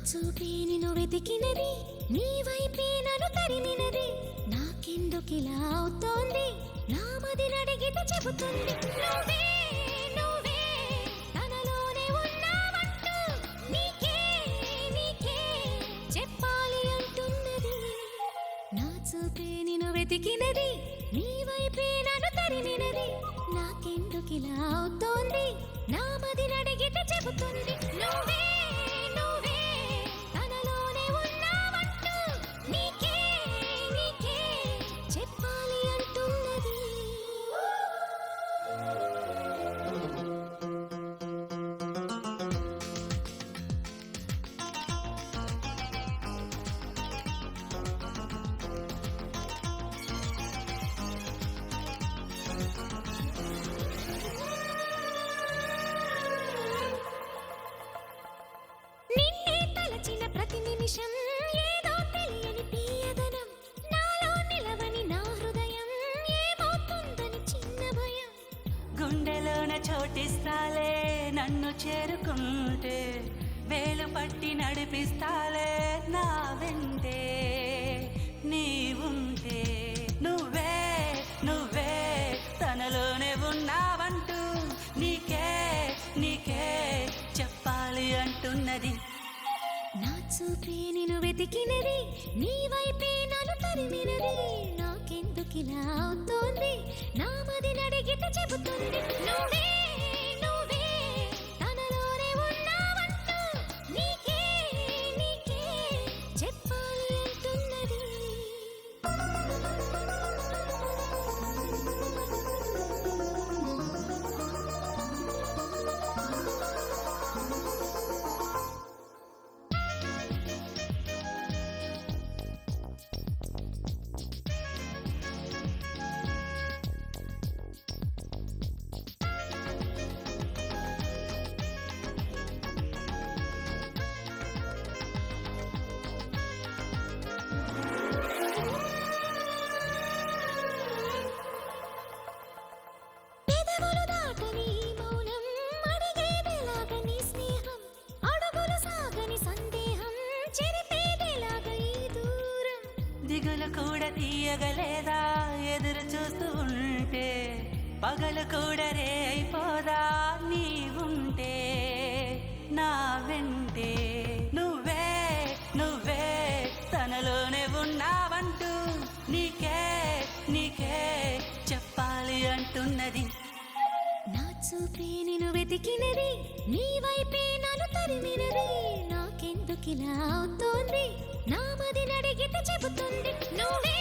చూపే నిన్ను వెతికినది, నీ వైపే నన్ను తరిమినది. నాకెందుకిలా అవుతోంది, నా మది నడిగితే చెబుతుంది. నువ్వే నువ్వే తనలోనే ఉన్నావంటూ నీకే నీకే చెప్పాలి అంటున్నది. నా చూపే నిన్ను వెతికినది, నీ వైపే నన్ను తరిమినది. నాకెందుకిలా అవుతోంది, నా మది నడిగితే చెబుతుంది. నువ్వే నువ్వే తనలోనే ఉన్నావంటూ నీకే నీకే చెప్పాలి అంటున్నది. నిన్నే తలచిన ప్రతి నిమిషం ఏదో తెలియని తీయదనం, నాలో నిలవని నా హృదయం ఏమవుతుందని చిన్న భయం. గుండెలోన చోటిస్తాలే నన్ను చేరుకుంటే, వేలు పట్టి నడిపిస్తాలే నా వెంటే నీవుంటే. నువ్వే నువ్వే తనలోనే ఉన్నావంటూ నీకే నీకే చెప్పాలి అంటున్నది. నా చూపే నిన్ను వెతికినది, నీ వైపే నన్ను తరిమినది. నాకెందుకిలా అవుతోంది, నా మది నడిగితే చెబుతుంది. నువ్వే నువ్వే తనలోనే ఉన్నావంటూ నీకే నీకే చెప్పాలి అంటున్నది. పెదవులు దాటని మౌనం, అడిగేదెలాగ నీ స్నేహం, అడుగులు సాగని సందేహం, చెరిపేదెలాగ ఈ దూరం. దిగులు కూడా తీయగలేదా ఎదురు చూస్తూ ఉంటే, పగలు కూడా రే అయిపోదా నీవుంటే నా వెంటే. నువ్వే నువ్వే తనలోనే ఉన్నావంటూ నీకే నీకే చెప్పాలి అంటున్నది. నా చూపే నిన్ను వెతికినది, నీ వైపే నన్ను తరిమినది. నాకెందుకిలా అవుతోంది, నా మది నడిగితే చెబుతుంది. నువ్వే